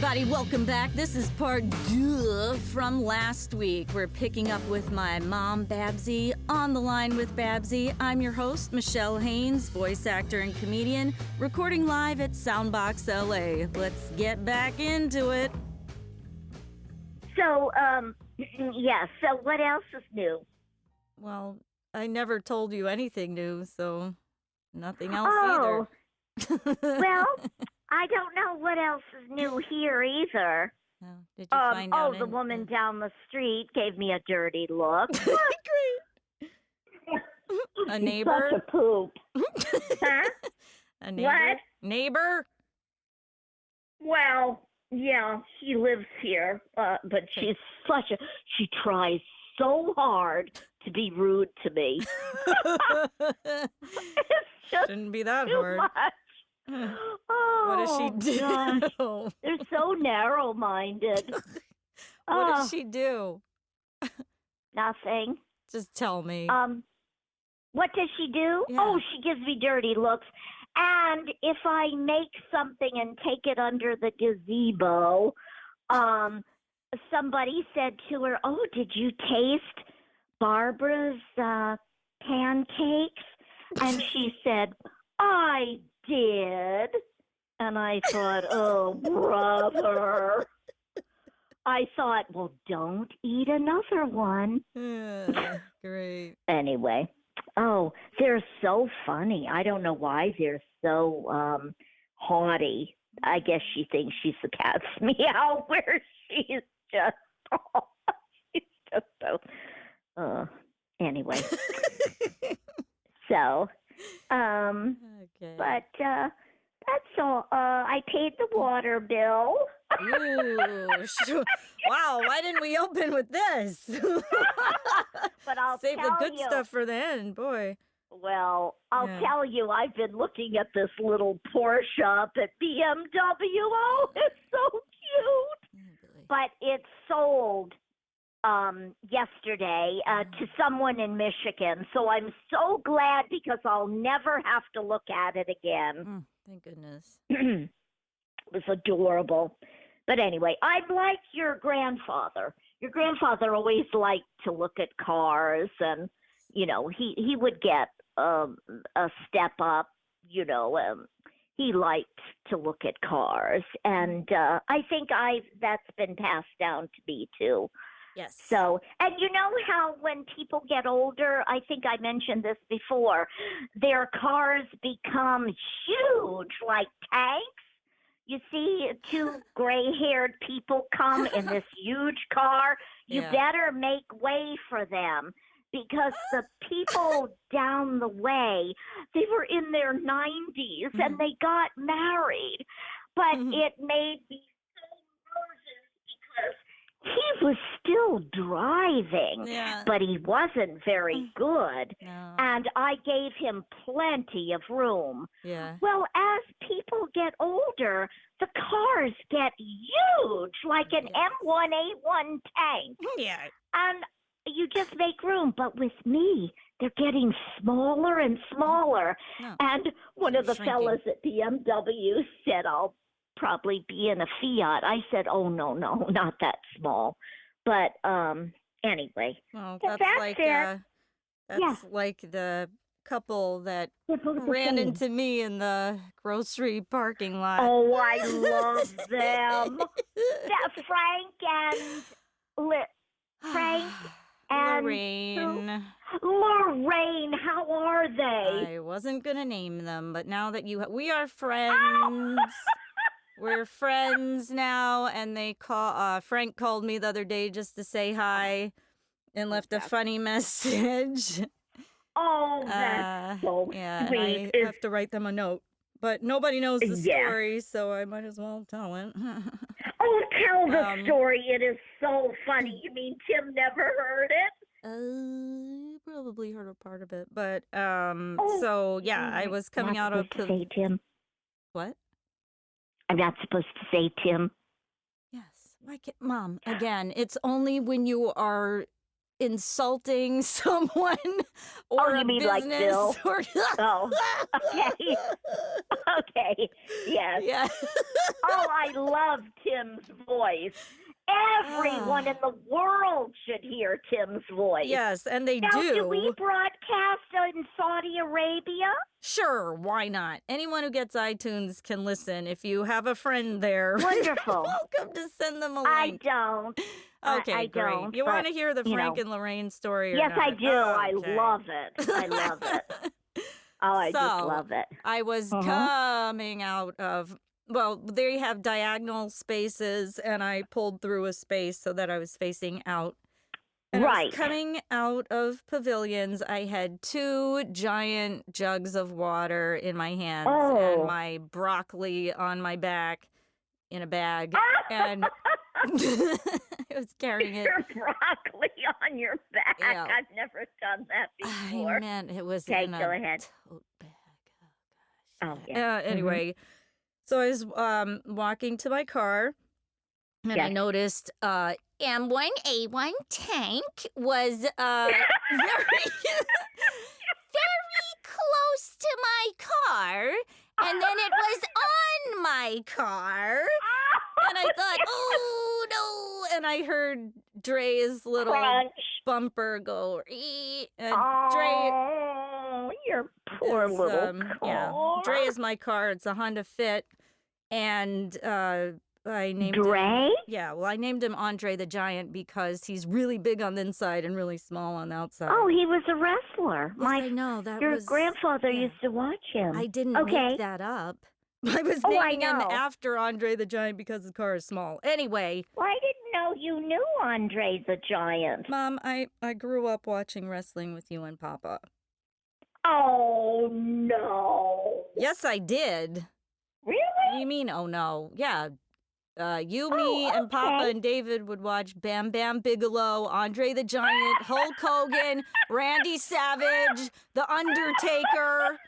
everybody, welcome back. This is part 2 from last week. We're picking up with my mom, Babsie. On the line with Babsie, I'm your host, Michèle Haines, voice actor and comedian, recording live at SoundBOX LA. Let's get back into it. So, so what else is new? Well, I never told you anything new, so nothing else either. Well, I don't know what else is new here either. Oh, did you find out? The woman down the street gave me a dirty look. Great. A neighbor? Such a poop. Huh? A neighbor? What? Neighbor? Well, yeah, she lives here, but she tries so hard to be rude to me. It's just Shouldn't be that too hard. much. What does she do? Gosh. They're so narrow-minded. What does she do? Nothing. Just tell me. What does she do? Yeah. Oh, she gives me dirty looks. And if I make something and take it under the gazebo, somebody said to her, "Oh, did you taste Barbara's pancakes?" And she said, "I did." And I thought, oh, brother. I thought, well, don't eat another one. Great. Anyway. Oh, they're so funny. I don't know why they're so haughty. I guess she thinks she's the cat's meow, where she's just so, anyway. So, Okay. but that's all. I paid the water bill. Ooh, wow, why didn't we open with this? But I'll save the tell good you, stuff for the end, boy. Well, I'll Yeah. tell you, I've been looking at this little Porsche up at BMW. Oh, it's so cute. But it sold yesterday to someone in Michigan. So I'm so glad because I'll never have to look at it again. Thank goodness. It was adorable. But anyway, I'm like your grandfather. Your grandfather always liked to look at cars, and, you know, he would get a step up, you know. He liked to look at cars. And I think that's been passed down to me, too. Yes. So, and you know how when people get older, I think I mentioned this before, their cars become huge, like tanks. You see 2 gray-haired people come in this huge car. You better make way for them, because the people down the way, they were in their 90s and they got married. But it made me so nervous because he was still driving, but he wasn't very good. No. And I gave him plenty of room. Yeah. Well, as people get older, the cars get huge, like an M1A1 tank. Yeah. And you just make room. But with me, they're getting smaller and smaller. No. And one of the Shrinking. fellas at BMW said, "I'll probably be in a Fiat." I said, "Oh, no, not that small." But anyway, Well, that's like it. that's like the couple that What was the ran thing? into me in the grocery parking lot. Oh, I love them. Frank and Lorraine. Lorraine, how are they? I wasn't gonna name them, but now that we are friends. We're friends now, and they Frank called me the other day just to say hi and left a funny message. Oh, that's so yeah, sweet. I have to write them a note. But nobody knows the story, so I might as well tell it. Oh, tell the story. It is so funny. You mean Tim never heard it? Probably heard a part of it. But, so, yeah, I was coming out of... Say Tim. What? I'm not supposed to say Tim. Yes. Why can't... Mom, again, it's only when you are insulting someone or you mean like business Bill? or Oh, okay. Okay. Yes. Yeah. Oh, I love Tim's voice. Everyone in the world should hear Tim's voice. Yes, and they Now, do we do. broadcast in Saudi Arabia? Sure, why not? Anyone who gets iTunes can listen. If you have a friend there, Wonderful. welcome to send them a I link. don't. Okay, I great. don't, You want but, to hear the you Frank know. and Lorraine story or Yes, not? I do. I Okay. love it. I love it. Oh, I just So, love it. I was coming out of, well, they have diagonal spaces, and I pulled through a space so that I was facing out. And I was Right. coming out of pavilions. I had 2 giant jugs of water in my hands and Oh. my broccoli on my back in a bag. And I was carrying it. Your broccoli on your back. Yeah. I've never done that before. I meant it was Okay, in go a ahead. tote bag. Oh, gosh. Oh, yeah. Anyway, so I was walking to my car, and I Yes. noticed M1A1 tank was very, very close to my car, and then it was on my car, and I thought, oh no, and I heard Dre's little Crunch. bumper go, "Ee," and Dre Oh, your poor is, little yeah, car. Dre is my car. It's a Honda Fit, and I named him. Dre? Yeah, well, I named him Andre the Giant because he's really big on the inside and really small on the outside. Oh, he was a wrestler. Yes, I know that Your was grandfather yeah. used to watch him. I didn't Okay. make that up. I was Oh, I naming him know. after Andre the Giant because his car is small. Anyway, Well, I didn't know you knew Andre the Giant. Mom, I grew up watching wrestling with you and Papa. Oh, no. Yes, I did. What do Really? you mean, oh no? Yeah. You, me, and Papa okay. and David would watch Bam Bam Bigelow, Andre the Giant, Hulk Hogan, Randy Savage, The Undertaker.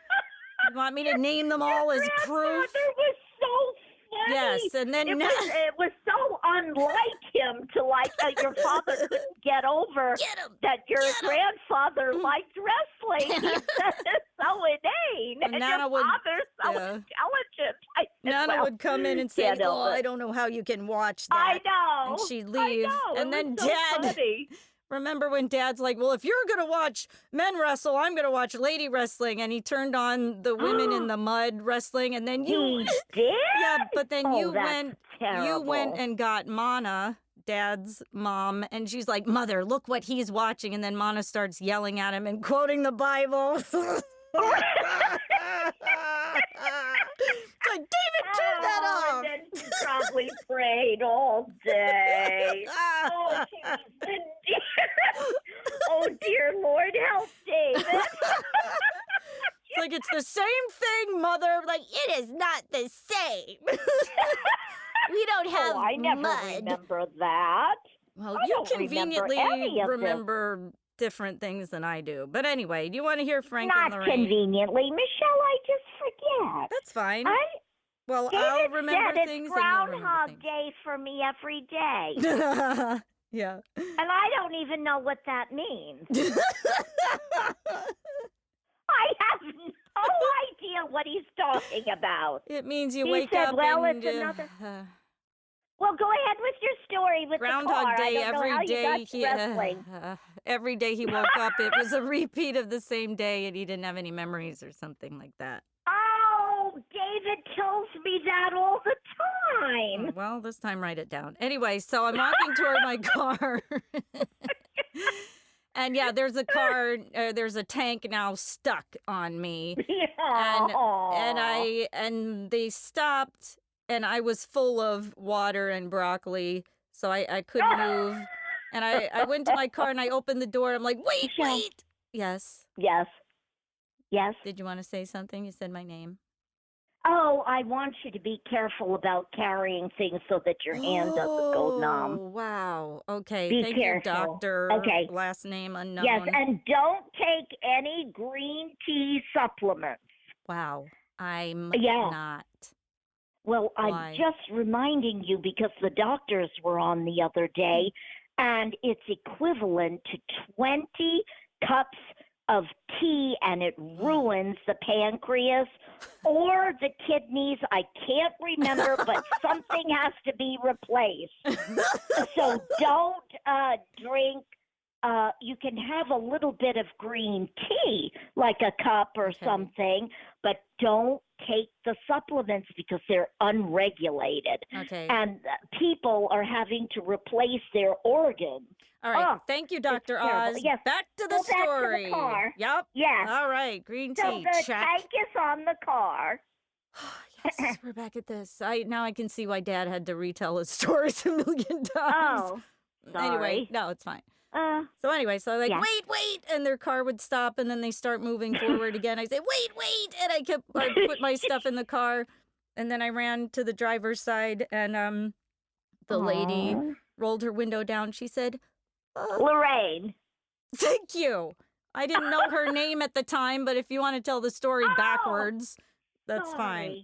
You want me to name them all as proof? Grandfather was so funny. Yes, and then It was so unlike him to like your father couldn't get over Get him! that your Get 'em. grandfather liked wrestling. He said it's so inane. And And Nana your would- father's so yeah. intelligent. I said, Nana well, would come in and say, can't help "Oh, I it." don't know how you can watch I that." know. And she'd leave. I know. And it then was so Dad, funny. remember when Dad's like, "Well, if you're going to watch men wrestle, I'm going to watch lady wrestling." And he turned on the women in the mud wrestling, and then you He did? yeah, but then Oh, you that's went terrible. and got Mana, Dad's mom, and she's like, "Mother, look what he's watching." And then Mana starts yelling at him and quoting the Bible. It's like, David, turn that off. And then she probably prayed all day. Oh, she was a dear. Oh, dear Lord, help David. It's like, it's the same thing, Mother. Like, it is not the same. We don't have I never mud. remember that. Well, I you don't remember conveniently any of this. remember different things than I do. But anyway, do you want to hear Frank and Not Lorraine? Michelle, I just forget. That's fine. I Well, David I'll remember said things it's and you'll remember Groundhog things. Day for me every day. Yeah. And I don't even know what that means. I have no idea what he's talking about. It means you He wake said, up well, and it's another- uh, Well, go ahead with your story with Groundhog the car. Day I don't know every how day. you got to wrestling. Every day he woke up, it was a repeat of the same day, and he didn't have any memories or something like that. Oh, David tells me that all the time. Oh, well, this time write it down. Anyway, so I'm walking toward my car. And yeah, there's a car, there's a tank now stuck on me. And they stopped, and I was full of water and broccoli, so I couldn't move. And I went to my car and I opened the door. I'm like, wait. Yes. Yes. Yes. Did you want to say something? You said my name. Oh, I want you to be careful about carrying things so that your hand doesn't go numb. Oh, wow. Okay. Be Thank careful. you, doctor. Okay. Last name unknown. Yes, and don't take any green tea supplements. Wow. I'm Yeah. not. Well, Why? I'm just reminding you because the doctors were on the other day, and it's equivalent to 20 cups of tea and it ruins the pancreas or the kidneys. I can't remember, but something has to be replaced. So don't drink. You can have a little bit of green tea, like a cup or something, but don't take the supplements because they're unregulated. Okay. And people are having to replace their organs. All right. Thank you, Dr. Oz. Yes. Back to the story. Back to the car. Yep. Yes. All right. Green tea. So the check. tank is on the car. Yes, we're back at this. Now I can see why Dad had to retell his stories a million times. Oh, sorry. Anyway, no, it's fine. So I'm like, wait, and their car would stop, and then they start moving forward again. I say, wait, and I put my stuff in the car, and then I ran to the driver's side, and the lady rolled her window down. She said, Lorraine. Thank you. I didn't know her name at the time, but if you want to tell the story backwards, that's fine.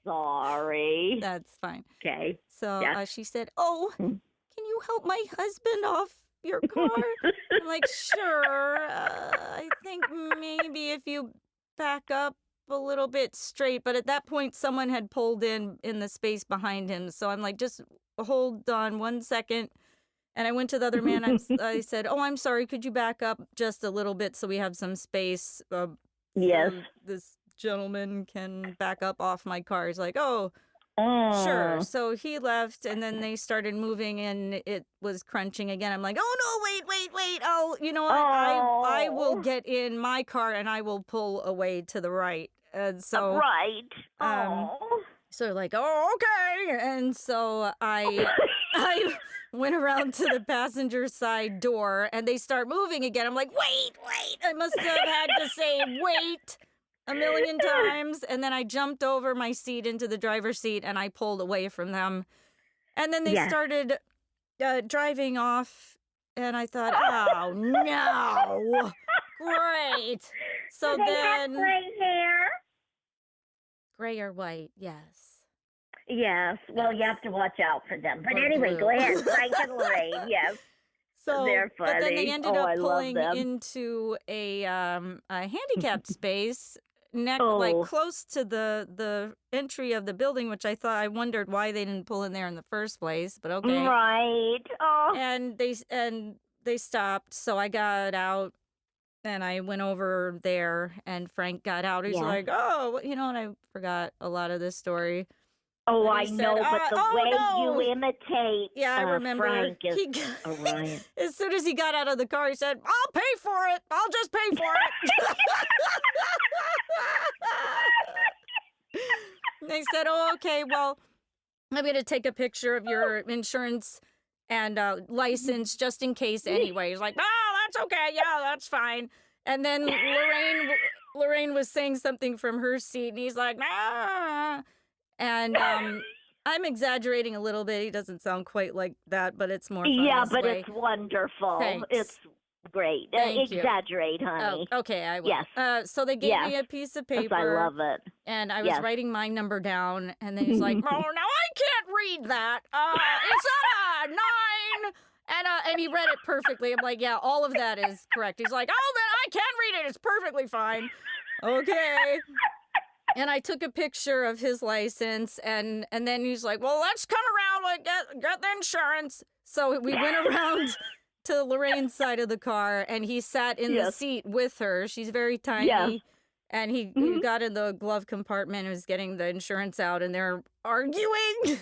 Sorry. That's fine. Okay. So she said, can you help my husband off your car? I'm like, sure. I think maybe if you back up a little bit straight. But at that point, someone had pulled in the space behind him. So I'm like, just hold on 1 second. And I went to the other man. I said, I'm sorry. Could you back up just a little bit so we have some space? Yes. So this gentleman can back up off my car. He's like, sure. So he left, and then they started moving, and it was crunching again. I'm like, oh, no, wait. Oh, you know what? I will get in my car, and I will pull away to the right. And so... Right. So like, okay. And so I went around to the passenger side door, and they start moving again. I'm like, wait. I must have had to say wait a million times. And then I jumped over my seat into the driver's seat, and I pulled away from them. And then they started driving off, and I thought, oh, no. Great. So Do they then... have gray hair? Gray or white, yes. Yes. Well, you have to watch out for them. But Or anyway, blue. go ahead. Frank and Lorraine, yes. So, They're funny. but then they ended up I love pulling them. into a handicapped space, like close to the entry of the building, which I wondered why they didn't pull in there in the first place. But okay, Right. Oh. and they stopped, so I got out. And I went over there, and Frank got out. He's like, and I forgot a lot of this story. Oh, And I he know, said, but the way no. you imitate Yeah, I remember. Frank is Orion. As soon as he got out of the car, he said, I'll pay for it. I'll just pay for it. And they said, okay, well, I'm going to take a picture of your insurance and license just in case anyway. He's like, that's okay. Yeah, that's fine. And then Lorraine was saying something from her seat, and he's like, nah. And I'm exaggerating a little bit. He doesn't sound quite like that, but it's more fun this but way. it's wonderful. Thanks. It's great. Thank you. Exaggerate, honey. Oh, okay, I will. Yes. So they gave me a piece of paper. I love it. And I was writing my number down, and then he's like, now I can't read that. It's not a 9. And he read it perfectly. I'm like, yeah, all of that is correct. He's like, then I can read it. It's perfectly fine. Okay. And I took a picture of his license, and then he's like, well, let's come around, get the insurance. So we went around to Lorraine's side of the car, and he sat in the seat with her. She's very tiny. Yes. And he got in the glove compartment and was getting the insurance out, and they're arguing.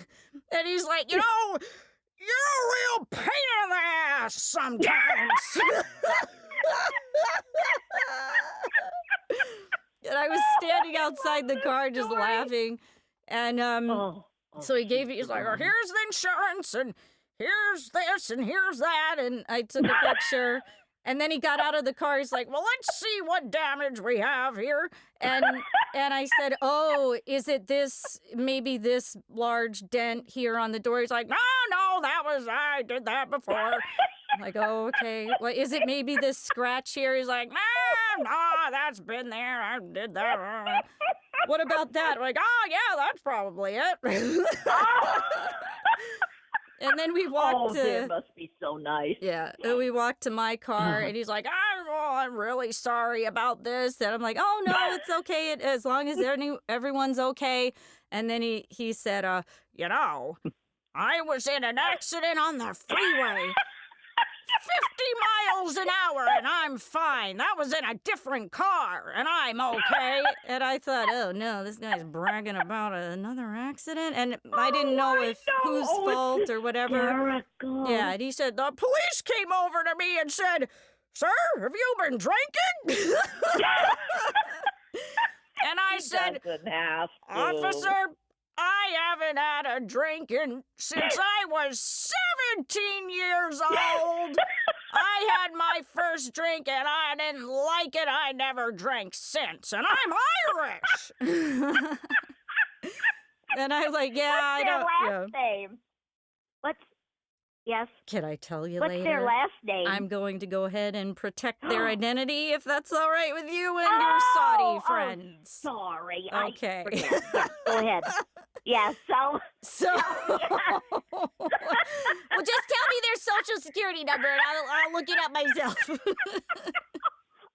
And he's like, you're a real pain in the ass sometimes. And I was standing outside the car just laughing. And so he's like, here's the insurance, and here's this, and here's that. And I took a picture. And then he got out of the car. He's like, well, let's see what damage we have here. And I said, is it maybe this large dent here on the door? He's like, no, I did that before. I'm like, okay. Well, is it maybe this scratch here? He's like, no, that's been there. I did that. What about that? I'm like, yeah, that's probably it. And then we walked to... it must be so nice. Yeah. And we walked to my car, and he's like, I'm really sorry about this. And I'm like, oh, no, it's okay. As long as everyone's okay. And then he said, I was in an accident on the freeway. 50 miles an hour, and I'm fine. That was in a different car, and I'm okay. And I thought, oh, no, this guy's bragging about another accident. And I didn't know whose fault or whatever. Hysterical. Yeah, and he said, the police came over to me and said, sir, have you been drinking? And I said, officer, I haven't had a drink since I was 17 years old. I had my first drink and I didn't like it. I never drank since. And I'm Irish. And I was like, yeah, I don't. What's their last name? Yes? Can I tell you What's later? their last name? I'm going to go ahead and protect their identity if that's all right with you and your Saudi friends. Sorry. Okay. I forget. Yeah, go ahead. Yeah, So, well, just tell me their social security number and I'll look it up myself.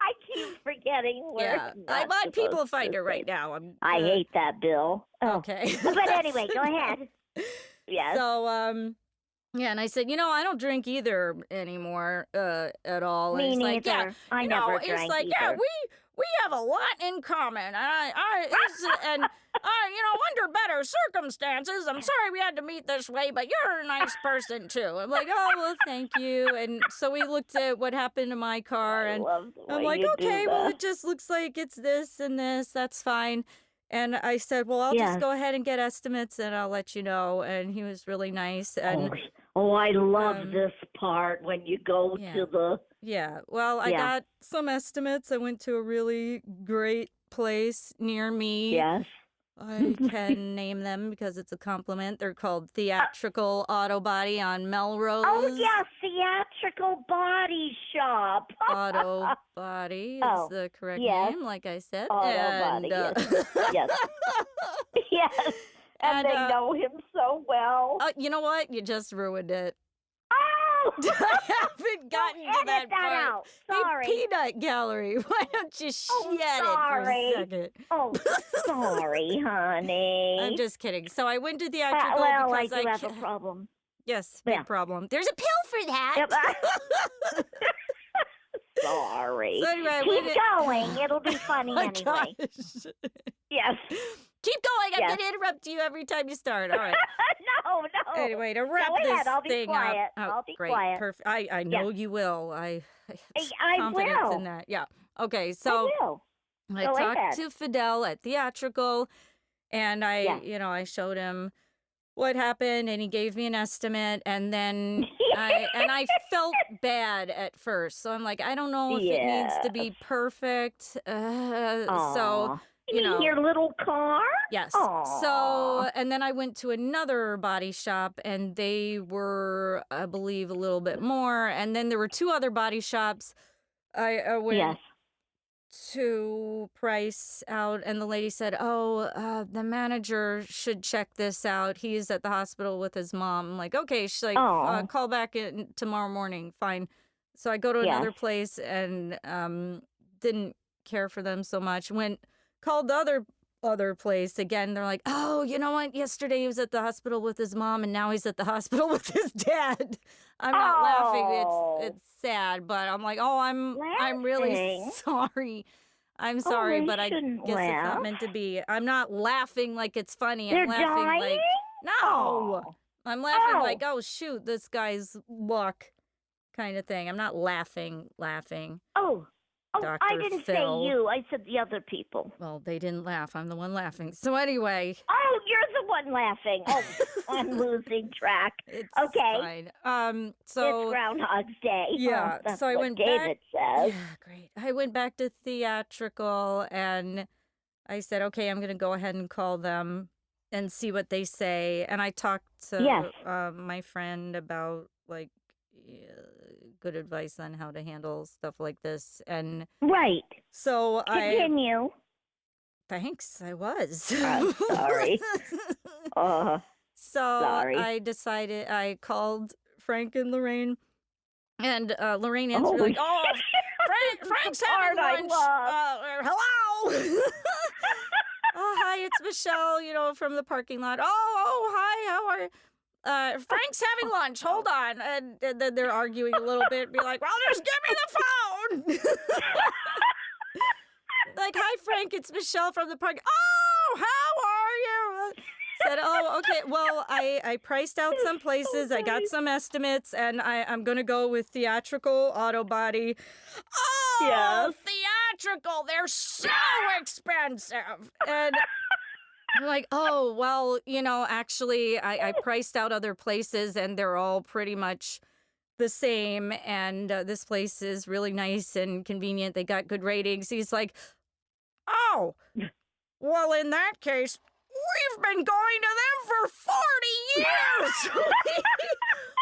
I keep forgetting where. Yeah, I'm on People Finder right now. I hate that, Bill. Oh. Okay. But anyway, go ahead. Yes. So, yeah, and I said, I don't drink either anymore at all. Me and neither. Like, yeah, I never drank It's like, either. yeah, we have a lot in common. Under better circumstances, I'm sorry we had to meet this way, but you're a nice person too. I'm like, oh, well, thank you. And so we looked at what happened to my car, and I'm like, okay, well, it just looks like it's this and this. That's fine. And I said, well, I'll just go ahead and get estimates and I'll let you know. And he was really nice. And I love this part when you go to the... Yeah, well, I got some estimates. I went to a really great place near me. Yes. I can name them because it's a compliment. They're called Theatrical Auto Body on Melrose. Oh, yeah, Theatrical Body Shop. Auto Body is the correct name, like I said. Auto Body, yes. Yes. And they know him so well. You know what? You just ruined it. Oh! I haven't gotten to that part. Out. Sorry. Hey, Peanut Gallery, why don't you shed it for a second? Oh, sorry, honey. I'm just kidding. So I went to Theatrical because I do have a problem. Yes, big problem. There's a pill for that. Yep. Sorry. So anyway, keep going. It'll be funny anyway. Gosh. Yes. Keep going. I'm going to interrupt you every time you start. All right. No. Anyway, to wrap this thing up. I'll be great. quiet. Perfect. I know you will. I have I confidence will. in that. Yeah. Okay. So I Go talked ahead. to Fidel at Theatrical, and I showed him what happened, and he gave me an estimate, and then I felt bad at first. So I'm like, I don't know if it needs to be perfect. So. You mean your little car? Yes. Aww. So, and then I went to another body shop, and they were, I believe, a little bit more. And then there were two other body shops. I went to price out, and the lady said, the manager should check this out. He's at the hospital with his mom. I'm like, okay. She's like, call back in tomorrow morning. Fine. So I go to another place and didn't care for them so much. Called the other place again. They're like, oh, you know what? Yesterday he was at the hospital with his mom, and now he's at the hospital with his dad. I'm not laughing. It's sad, but I'm like, I'm really sorry. I'm sorry, but I guess it's not meant to be. I'm not laughing like it's funny. I'm laughing like no. I'm laughing like, oh shoot, this guy's luck, kind of thing. I'm not laughing. Oh, I didn't say you. I said the other people. Well, they didn't laugh. I'm the one laughing. So anyway. Oh, you're the one laughing. Oh, I'm losing track. It's okay. Fine. So it's Groundhog's Day. Yeah. That's so I what went David says. Yeah, great. I went back to Theatrical, and I said, okay, I'm going to go ahead and call them and see what they say. And I talked to my friend about good advice on how to handle stuff like this. And so continue. Thanks, I was. I'm sorry. Sorry. I decided, I called Frank and Lorraine, and Lorraine answered like, Frank's the having part I lunch. love. Hello. Oh, hi, it's Michelle, from the parking lot. Oh, hi, how are you? Frank's having lunch. Hold on. And then they're arguing a little bit. Be like, well, just give me the phone. Like, hi, Frank, it's Michelle from the park. Oh, how are you? Said, oh, okay. Well, I priced out some places. I got some estimates, and I'm going to go with theatrical auto body. Oh, Yes. theatrical. They're so expensive. And I'm like, oh, well, actually, I priced out other places, and they're all pretty much the same. And this place is really nice and convenient. They got good ratings. He's like, oh, well, in that case, we've been going to them for 40 years.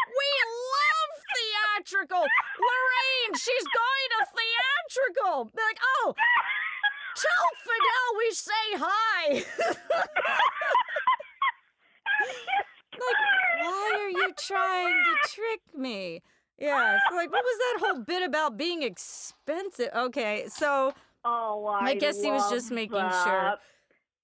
We love theatrical. Lorraine, she's going to theatrical. Like, oh, tell Fidel we say hi. Like, why are you trying to trick me? Yeah, so like, what was that whole bit about being expensive? Okay, so I guess he was just making sure.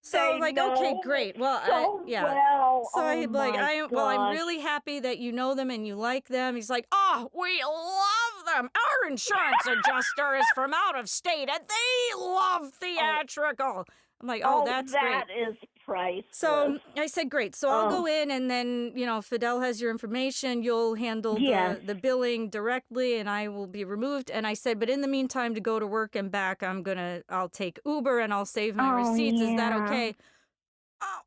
So They I'm like, know okay, great. Well, well. So I'm like, my I'm gosh. really happy that you know them and you like them. He's like, oh, we love them. Our insurance adjuster is from out of state and they love theatrical. I'm like, oh, that's great. That is priceless. So I said, great. So I'll go in and then, Fidel has your information. You'll handle the billing directly and I will be removed. And I said, but in the meantime, to go to work and back, I'll take Uber and I'll save my receipts. Is that okay? Oh,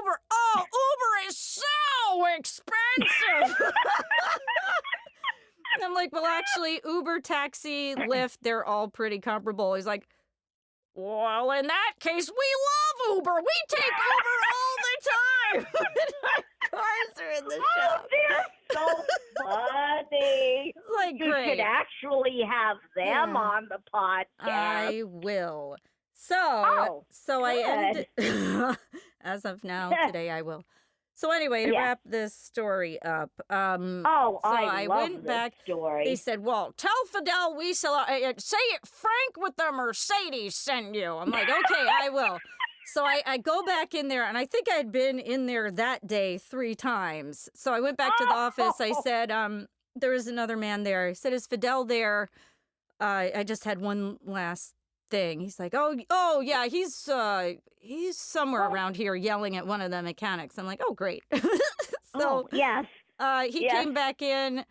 Uber. Oh, Uber is so expensive. And I'm like, well, actually, Uber, taxi, Lyft, they're all pretty comparable. He's like, well, in that case, we love Uber. We take Uber all the time. Our cars are in the shop. They're so funny. Like, You great. should actually have them on the podcast. I will. So I ended, as of now, today I will. So anyway, to wrap this story up, I love went this back. story. They said, well, tell Fidel we say it, Frank with the Mercedes sent you. I'm like, okay, I will. So I go back in there, and I think I'd been in there that day 3 times. So I went back to the office. I said, there was another man there. I said, is Fidel there? I just had one last thing. He's like, oh yeah, he's somewhere around here yelling at one of the mechanics. I'm like, oh great. So yes. He came back in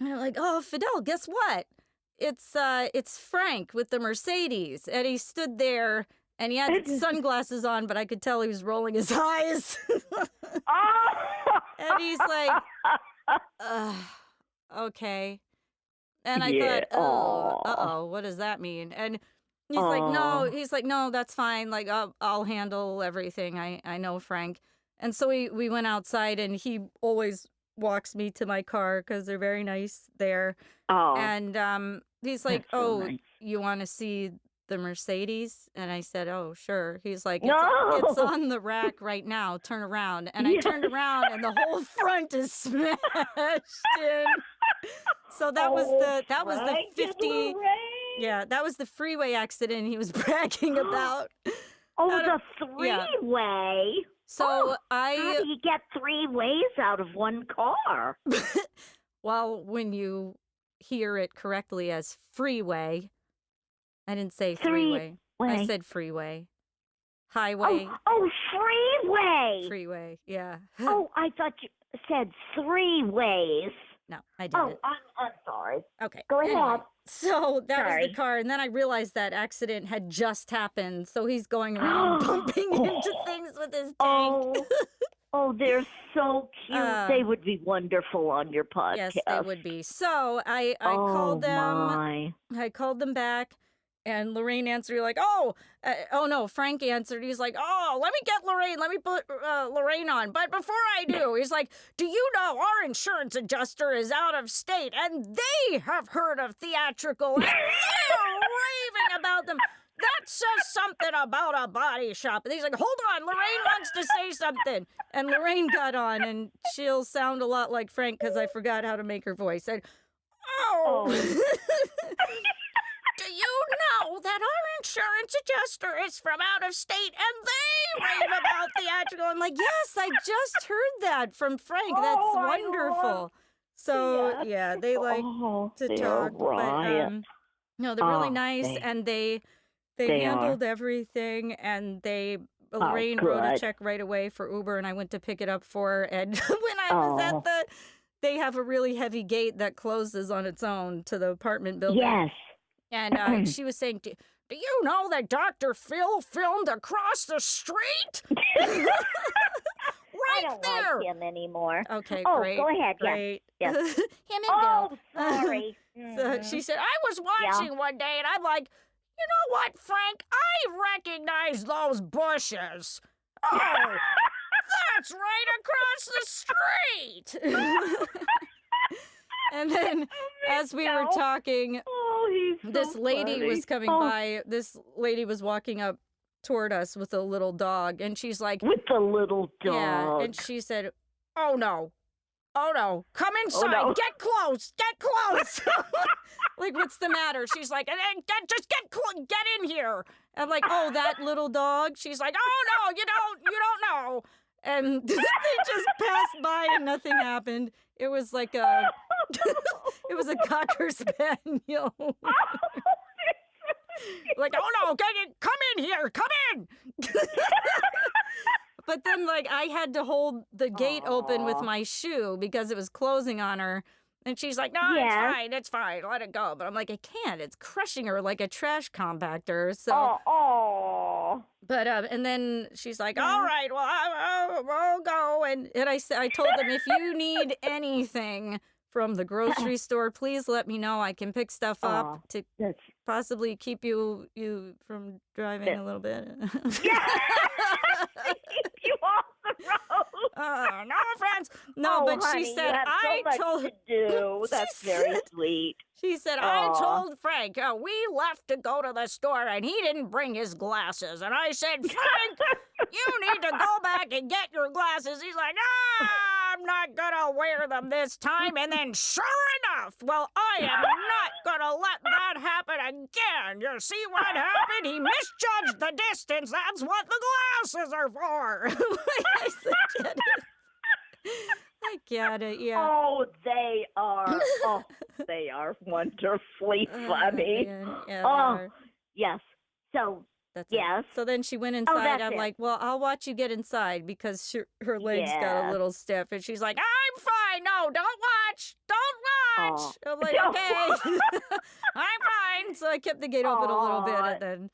and I'm like, oh, Fidel, guess what? It's Frank with the Mercedes. And he stood there and he had sunglasses on, but I could tell he was rolling his eyes. And he's like, okay. And I thought, what does that mean? And he's like, no, that's fine. Like, I'll handle everything. I know Frank. And so we went outside, and he always walks me to my car because they're very nice there. Oh. And he's like, nice. You want to see the Mercedes? And I said, oh, sure. He's like, No. it's on the rack right now. Turn around. And I turned around, and the whole front is smashed in. So that was the 50. Yeah, that was the freeway accident he was bragging about. The three-way. Yeah. So how do you get 3 ways out of one car? Well, when you hear it correctly as freeway, I didn't say three-way. I said freeway. Highway. Oh, freeway. Freeway, yeah. I thought you said 3 ways. No, I didn't. I'm sorry. Okay. Go ahead. Anyway, so that was the car, and then I realized that accident had just happened, so he's going around bumping into things with his tank. They're so cute. They would be wonderful on your podcast. Yes, they would be. So I called them. I called them back. And Lorraine answered, you're like, no, Frank answered. He's like, let me get Lorraine. Let me put Lorraine on. But before I do, he's like, do you know our insurance adjuster is out of state and they have heard of theatrical and they're raving about them. That says something about a body shop. And he's like, hold on, Lorraine wants to say something. And Lorraine got on, and she'll sound a lot like Frank because I forgot how to make her voice. And, you know that our insurance adjuster is from out of state and they rave about theatrical? I'm like, yes, I just heard that from Frank. That's wonderful. So, yeah, they like to talk. But, no, they're really nice, and they handled everything, and Lorraine wrote a check right away for Uber, and I went to pick it up for her. And when I was they have a really heavy gate that closes on its own to the apartment building. Yes. And she was saying, do you know that Dr. Phil filmed across the street? I don't like him anymore. Okay, great. Go ahead. Great. Yes. Him and Bill. Sorry. So she said, I was watching one day, and I'm like, you know what, Frank? I recognize those bushes. Oh, that's right across the street. And then, as we were talking, this lady was coming by. This lady was walking up toward us with a little dog, and she's like, with the little dog. Yeah, and she said, oh no, come inside, get close. Like, what's the matter? She's like, just get in here. I'm like, oh, that little dog? She's like, oh no, you don't know. And they just passed by and nothing happened. It was like it was a Cocker Spaniel. Like, oh no, come in here, come in. But then, like, I had to hold the gate open with my shoe because it was closing on her. And she's like, no, it's fine, let it go. But I'm like, I can't. It's crushing her like a trash compactor. So, But, and then she's like, all right, well, I'll go. And I told them, if you need anything from the grocery store, please let me know. I can pick stuff up to possibly keep you from driving a little bit. Yeah. Keep you off the road. No offense. No, but honey, she said, I told to do. That's very sweet. She said, I told Frank, we left to go to the store and he didn't bring his glasses. And I said, Frank, you need to go back and get your glasses. He's like, I'm not going to wear them this time. And then sure enough, well, I am not going to let that happen again. You see what happened? He misjudged the distance. That's what the glasses are for. I said, I get it, yeah. Oh, they are wonderfully funny. Yeah, yes. So, that's yes. It. So then she went inside. I'm like, well, I'll watch you get inside because her legs got a little stiff. And she's like, I'm fine. No, don't watch. I'm like, okay. I'm fine. So I kept the gate open a little bit and then.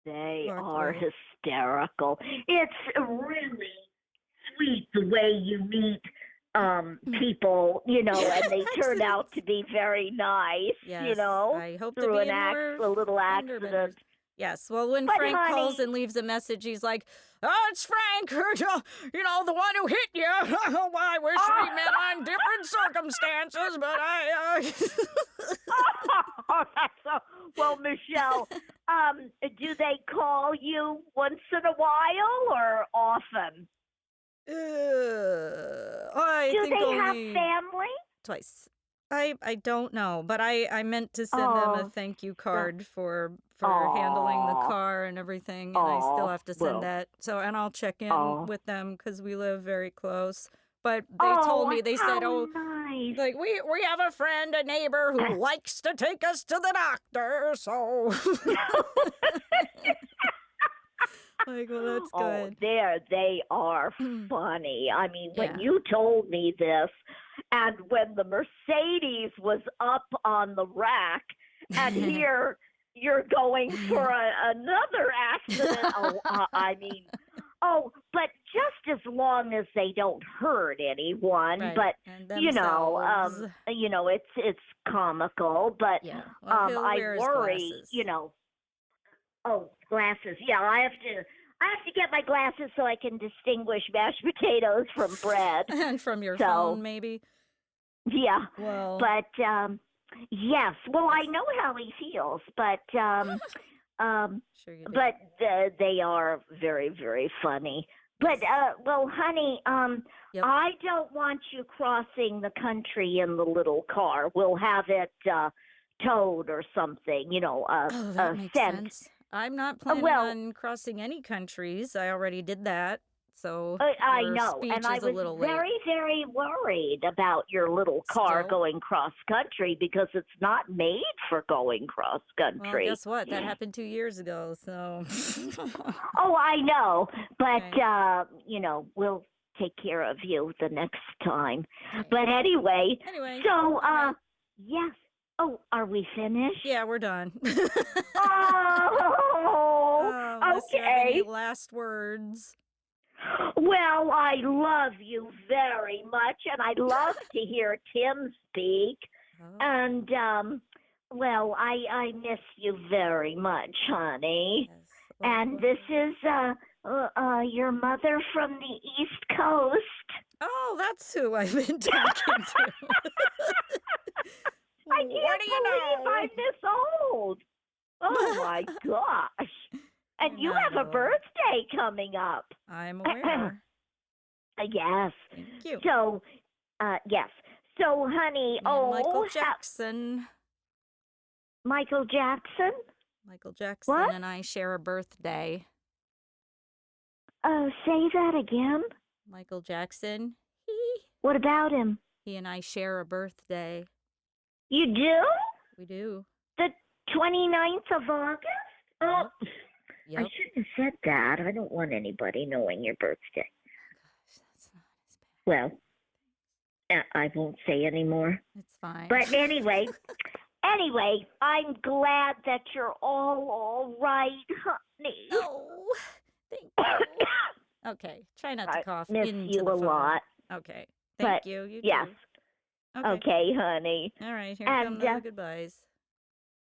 They are hysterical. It's really sweet the way you meet people, and they turn out to be very nice, I hope through to be a little accident. Yes, well, when Frank calls and leaves a message, he's like, oh, it's Frank, the one who hit you. Well, I wish we met on different circumstances, but Well, Michelle, do they call you once in a while or often? Do they have family? Twice. I don't know, but I meant to send them a thank you card for handling the car and everything, and I still have to send that. So, and I'll check in with them because we live very close. But they told me, they said, nice. like, we have a friend, a neighbor who likes to take us to the doctor, so. Like, well, that's good. They are funny. I mean, when you told me this, and when the Mercedes was up on the rack, and here you're going for another accident. But just as long as they don't hurt anyone. Right. But themselves. it's comical. But I worry. Glasses. Glasses. Yeah, I have to get my glasses so I can distinguish mashed potatoes from bread. And from your phone, maybe. Yeah. Well. But yes. Well, I know how he feels, but sure you do. but they are very, very funny. But well, honey, I don't want you crossing the country in the little car. We'll have it toad or something, Oh, that a makes scent. sense. I'm not planning Well, on crossing any countries. I already did that. So I your know, and speech I is a was little late. very, very worried about your little car Still? going cross country because it's not made for going cross Well, country. guess what? That happened 2 years ago, so. Oh, I know, but Okay. we'll take care of you the next time. Okay. But anyway, Anyway, so all right. yes. Oh, are we finished? Yeah, we're done. Oh, Unless you have any okay. last words. Well, I love you very much, and I love to hear Tim speak. Oh, And well, I miss you very much, honey. yes. And this is your mother from the East Coast. Oh, that's who I've been talking to. I What can't do you believe know? I'm this old. Oh my gosh. And You're you not have a old. birthday coming up. I'm aware. Yes. Thank you. So, yes. So, honey, Me and Michael Jackson. Michael Jackson? Michael Jackson What? and I share a birthday. Say that again. Michael Jackson, What about him? he and I share a birthday. You do? We do. The 29th of August? Oh, Yep. I shouldn't have said that. I don't want anybody knowing your birthday. Gosh, that's not as bad. Well, I won't say anymore. It's fine. But anyway, I'm glad that you're all right, honey. Oh, thank you. Okay, try not to I cough miss into you the a phone. lot. Okay, thank But, you. You yes. too. Okay, honey. All right, here And, come the goodbyes.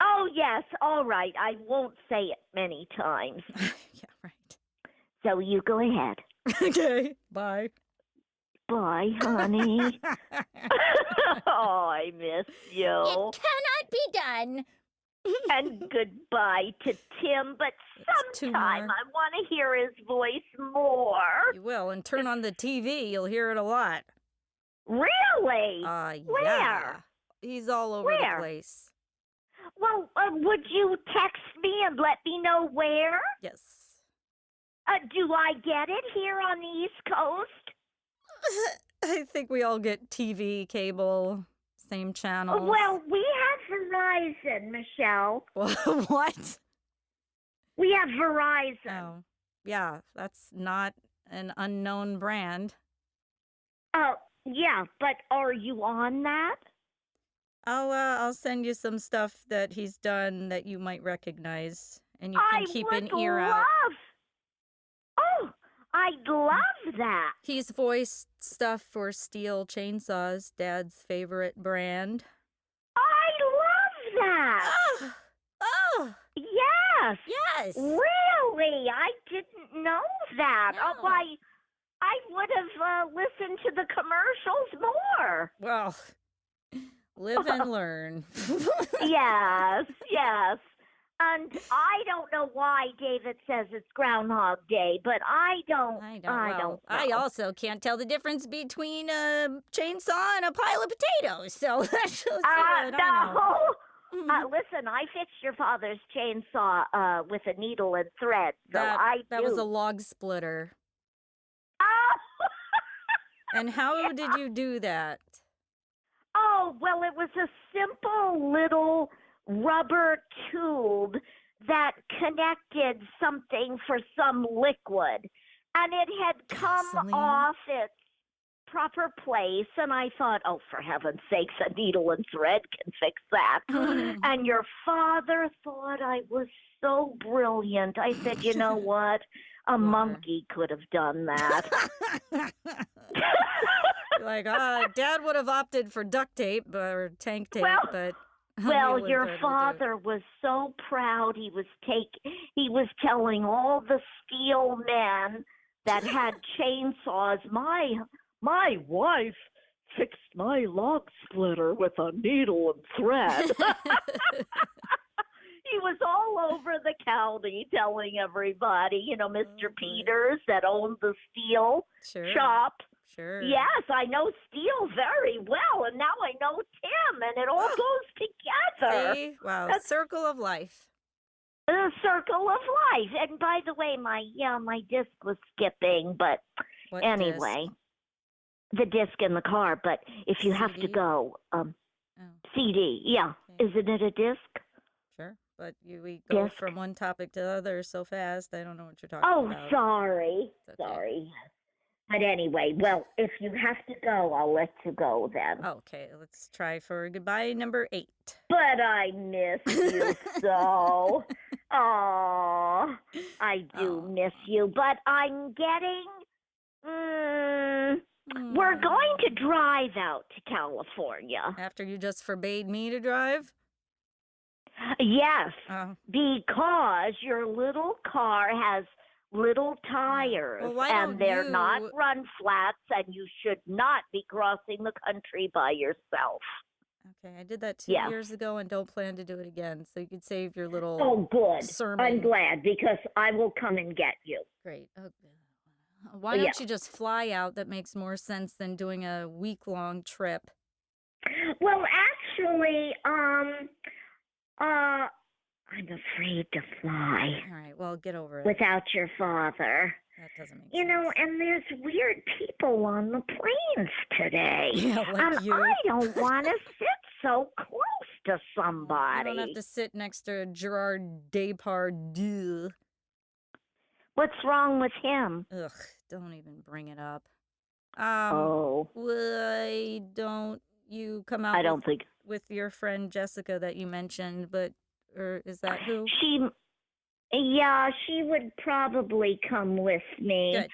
Oh, yes, all right. I won't say it many times. Yeah, right. So you go ahead. Okay, bye. Bye, honey. Oh, I miss you. It cannot be done. And goodbye to Tim, but That's two sometime more. I want to hear his voice more. You will, and turn on the TV. You'll hear it a lot. Really? Yeah. Where? He's all over Where? the place. Well, would you text me and let me know where? Yes. Do I get it here on the East Coast? I think we all get TV, cable, same channels. Well, we have Verizon, Michelle. What? We have Verizon. Oh, yeah, that's not an unknown brand. Oh, yeah, but are you on that? I'll send you some stuff that he's done that you might recognize, and you can keep an ear out. Oh, I'd love that. He's voiced stuff for Steel Chainsaws, Dad's favorite brand. I love that. Oh, Yes. yes. Really? I didn't know that. No. Oh, I would have listened to the commercials more. Well, live and learn. Yes. And I don't know why David says it's Groundhog Day, but I don't know. I also can't tell the difference between a chainsaw and a pile of potatoes. So that's just what I know. Listen, I fixed your father's chainsaw with a needle and thread. So That do. was a log splitter. Oh! And how did you do that? Oh, well, it was a simple little rubber tube that connected something for some liquid. And it had come Gasoline? off its proper place. And I thought, oh, for heaven's sakes, a needle and thread can fix that. And your father thought I was so brilliant. I said, you know what? A monkey could have done that. Like, Dad would have opted for duct tape or tank tape, but well, your father was so proud. He was telling all the steel men that had chainsaws, my wife fixed my log splitter with a needle and thread. He was all over the county telling everybody, Mr. Peters that owned the steel shop. Sure. Yes, I know Steele very well, and now I know Tim, and it all goes together. See? Wow. That's Circle of life. the circle of life. And by the way, my disc was skipping, but What anyway, disc? the disc in the car. But if you have to CD? go, Oh, CD, yeah, okay. isn't it a disc? Sure. But we go Disc. from one topic to the other so fast. I don't know what you're talking Oh, about. sorry, It's okay. sorry. But anyway, well, if you have to go, I'll let you go then. Okay, let's try for goodbye number 8. But I miss you so. Oh, I do miss you. But I'm getting. We're going to drive out to California. After you just forbade me to drive? Yes, Oh. because your little car has little tires, Well, why and don't they're you- not run flats, and you should not be crossing the country by yourself. Okay, I did that 2 Yes. years ago and don't plan to do it again. So you could save your little Oh, good. sermon. I'm glad, because I will come and get you. Great. Okay. Why don't you just fly out? That makes more sense than doing a week-long trip. Well, actually, I'm afraid to fly All right, well, get over it. without your father. That doesn't make You know, sense. and there's weird people on the planes today. Yeah, like you. I don't want to sit so close to You somebody. don't have to sit next to Gerard Depardieu. What's wrong with him? Ugh, don't even bring it up. Oh, Why don't you come out I don't think with your friend Jessica that you mentioned, or is that who? Yeah, she would probably come with me. Good.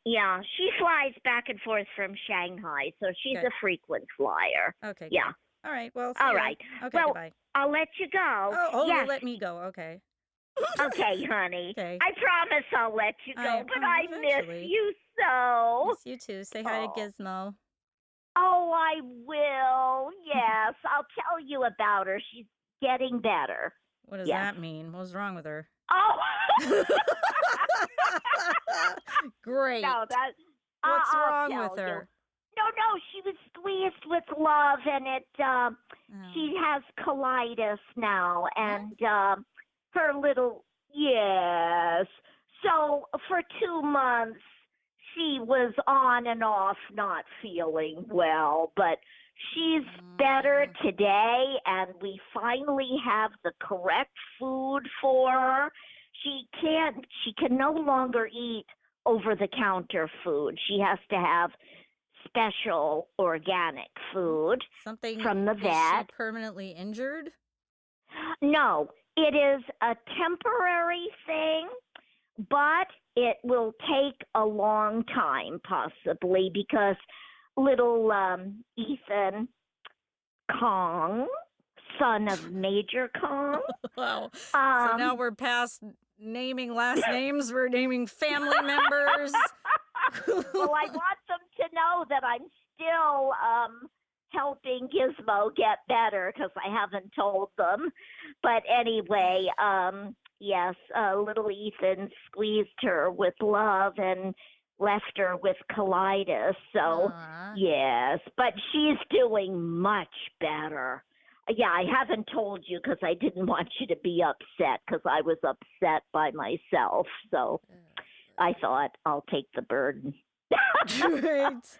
Yeah, she flies back and forth from Shanghai, so she's Good. a frequent flyer. Okay. Yeah. Good. All right. Well, All see ya. right. Okay, Well, goodbye. I'll let you go. Oh, yes. you'll let me go. Okay. Okay, honey. Okay. I promise I'll let you go, but I eventually. miss you so. Miss you too. Say hi to Gizmo. Oh, I will. Yes, I'll tell you about her. She's getting better. What does Yes. that mean? What's wrong with her? Oh. Great. No, that. What's I'll wrong tell with her? You. No, she was squeezed with love, and she has colitis now, and her little, yes. So for 2 months, she was on and off not feeling well, but she's better today, and we finally have the correct food for her. She can no longer eat over-the-counter food. She has to have special organic food Something from the Is vet. she permanently injured? No, it is a temporary thing, but it will take a long time possibly because little Ethan Kong, son of Major Kong. Wow. So now we're past naming last names. We're naming family members. Well, I want them to know that I'm still helping Gizmo get better because I haven't told them. But anyway, yes, little Ethan squeezed her with love and left her with colitis. So, yes, but she's doing much better. Yeah, I haven't told you because I didn't want you to be upset because I was upset by myself. So I thought I'll take the burden. Great.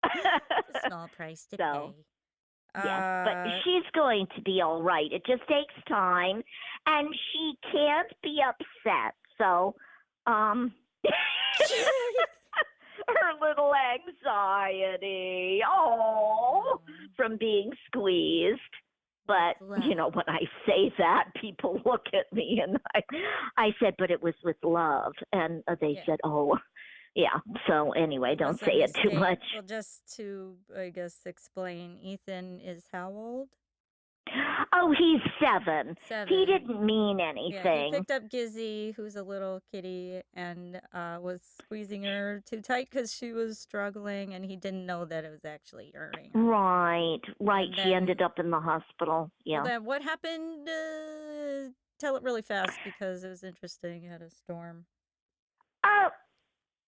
It's a small price to pay. Yes, but she's going to be all right. It just takes time, and she can't be upset. So, her little anxiety, from being squeezed. But, you know, when I say that, people look at me, and I said, but it was with love. And they said, oh, yeah. So anyway, don't say it too much. Well, just to, I guess, explain, Ethan is how old? Oh, he's 7. 7. He didn't mean Yeah, anything. he picked up Gizzy, who's a little kitty, and was squeezing her too tight because she was struggling, and he didn't know that it was actually hurting her. Right. And She ended up in the hospital. Yeah. Well, then what happened? Tell it really fast because it was interesting. You had a storm.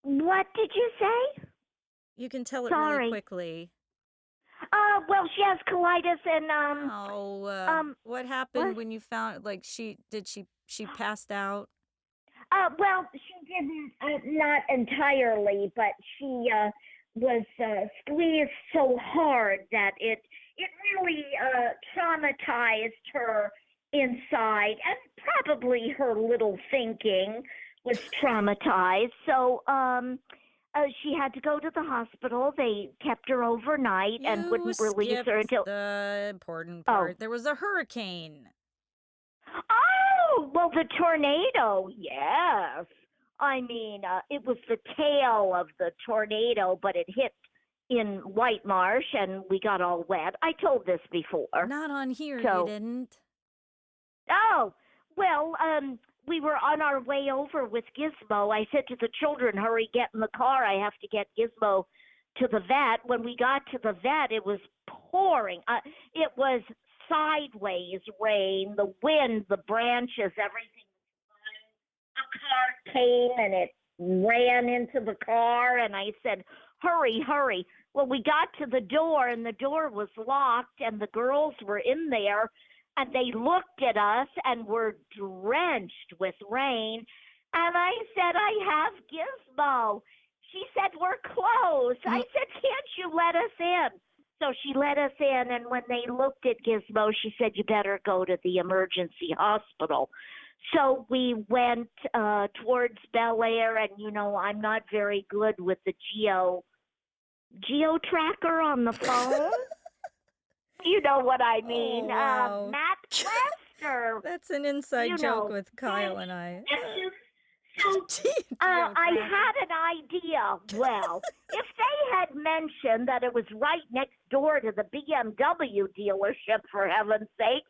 What did you say? You can tell it really Sorry. quickly. Well, she has colitis and Oh, what happened what? when you found, like, she passed out? Well, she didn't, not entirely, but she was squeezed so hard that it really traumatized her inside, and probably her little thinking was traumatized. So, she had to go to the hospital. They kept her overnight and You wouldn't release her skipped until. the important Oh, part. There was a hurricane. oh, well, the tornado, yes. I mean, it was the tail of the tornado, but it hit in White Marsh and we got all wet. I told this before. Not on here, you So, didn't. oh, well, we were on our way over with Gizmo. I said to the children, hurry, get in the car. I have to get Gizmo to the vet. When we got to the vet, it was pouring. It was sideways rain, the wind, the branches, everything. A car came and it ran into the car, and I said, hurry, hurry. Well, we got to the door, and the door was locked, and the girls were in there, and they looked at us and were drenched with rain. And I said, I have Gizmo. She said, we're closed. I said, can't you let us in? So she let us in, and when they looked at Gizmo, she said, you better go to the emergency hospital. So we went towards Bel Air, and I'm not very good with the geo tracker on the phone. You know what I mean? Oh, wow. MapQuest, or That's an inside joke with Kyle and I. So I had an idea. Well, if they had mentioned that it was right next door to the BMW dealership, for heaven's sakes,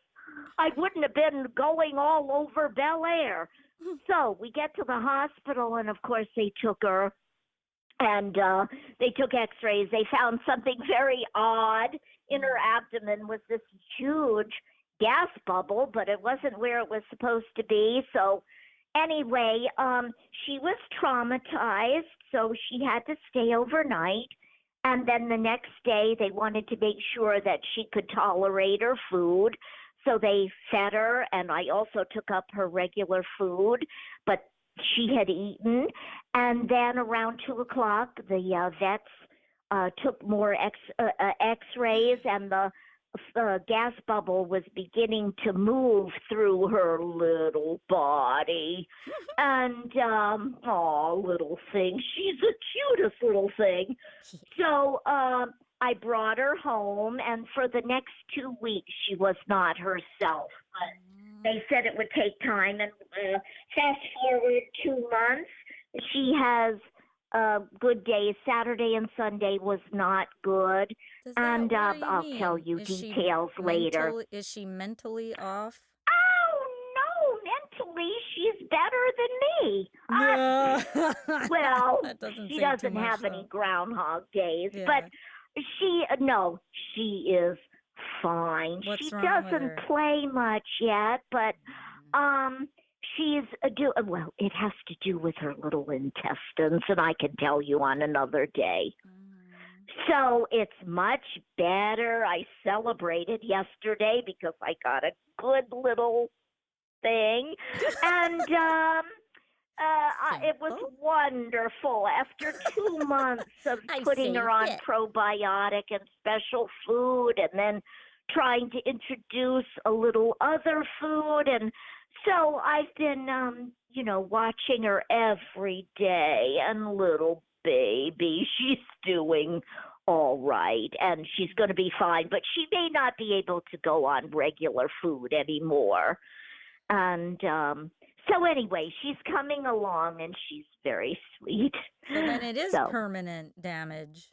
I wouldn't have been going all over Bel Air. So we get to the hospital, and of course they took her, and they took x-rays. They found something very odd in her abdomen, was this huge gas bubble, but it wasn't where it was supposed to be. So anyway, she was traumatized, so she had to stay overnight. And then the next day, they wanted to make sure that she could tolerate her food. So they fed her, and I also took up her regular food, but she had eaten. And then around 2 o'clock, the vets took more x-rays, and the gas bubble was beginning to move through her little body. And, little thing. She's the cutest little thing. So, I brought her home, and for the next 2 weeks, she was not herself. But they said it would take time, and fast forward 2 months, she has good days. Saturday and Sunday was not good, and I'll tell you details later. Is she mentally off? Oh, no, mentally, she's better than me. No. Well, That doesn't she say too doesn't much, have though. any groundhog days, Yeah. but she is fine. What's She wrong with doesn't her? play much yet, but she's well, it has to do with her little intestines, and I can tell you on another day. So it's much better. I celebrated yesterday because I got a good little thing, and it was wonderful. After 2 months of putting her on probiotic and special food, and then trying to introduce a little other food, and so I've been, watching her every day. And little baby, she's doing all right, and she's going to be fine. But she may not be able to go on regular food anymore. And so anyway, she's coming along, and she's very sweet. So then it is permanent damage.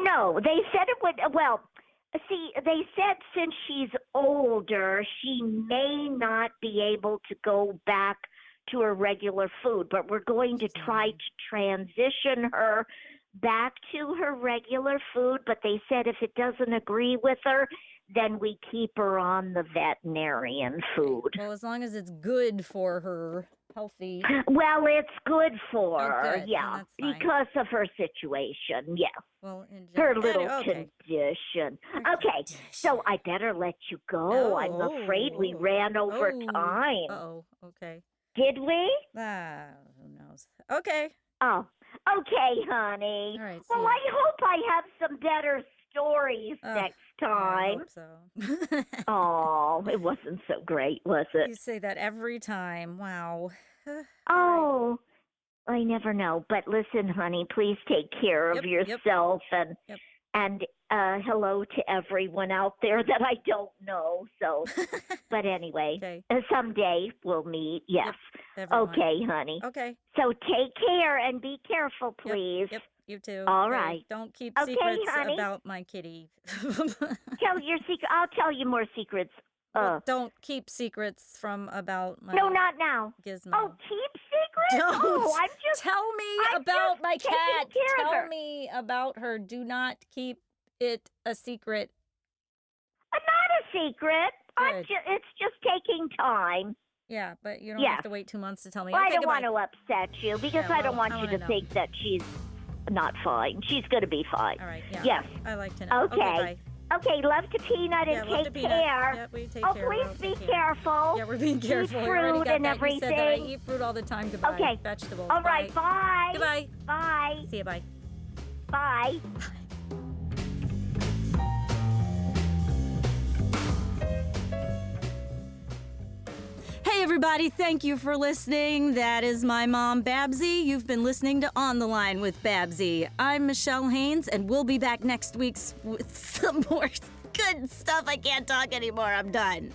No, they said it would. Well, see, they said since she's older, she may not be able to go back to her regular food, but we're going to try to transition her back to her regular food. But they said if it doesn't agree with her, then we keep her on the veterinarian food. Well, as long as it's good for her. healthy. Well, it's good for Oh, her, good. yeah, Then that's fine. because of her situation, yes. Well, in Her general. little Okay. condition. Her Okay, so I better let you go. I'm afraid we ran over time. Uh-oh. Okay. Did we? Who knows? Okay. Oh, okay, honey. All right. See Well, ya. I hope I have some better stories next I time. hope so. Oh, it wasn't so great, was it? You say that every time. Wow. Oh, I never know. But listen, honey, please take care of Yep. yourself Yep. and hello to everyone out there that I don't know. So, but anyway, Okay. someday we'll meet. Yes. Everyone. Okay, honey. Okay. So take care and be careful, please. Yep. You too. All Okay. right. Don't keep Okay, secrets honey. about my kitty. Tell your secret. I'll tell you more secrets. Well, don't keep secrets about my No, not now. Gizmo. Oh, keep secrets? Don't Oh, I'm just tell me I'm about just my taking cat. care of Tell her. me about her. Do not keep it a secret. Not a secret. Good. It's just taking time. Yeah, but you don't Yes. have to wait 2 months to tell me. Well, okay, I don't goodbye. want to upset you because Yeah, I don't well, want I you wanna to know. think that she's not fine. She's going to be fine. All right. Yeah. Yes. I like to know. Okay. Bye. Okay, love to Peanut Yeah, and love take to Peanut. care. Yeah, we take Oh, care. please We'll be take care. careful. Yeah, we're being careful. Eat We already fruit got and that. You said that I everything. eat fruit all the time. Goodbye. Okay. Vegetables. All right, bye. Goodbye. Bye. See you. Bye. Bye. Hey everybody, thank you for listening. That is my mom, Babsie. You've been listening to On the Line with Babsie. I'm Michèle Haines, and we'll be back next week with some more good stuff. I can't talk anymore. I'm done.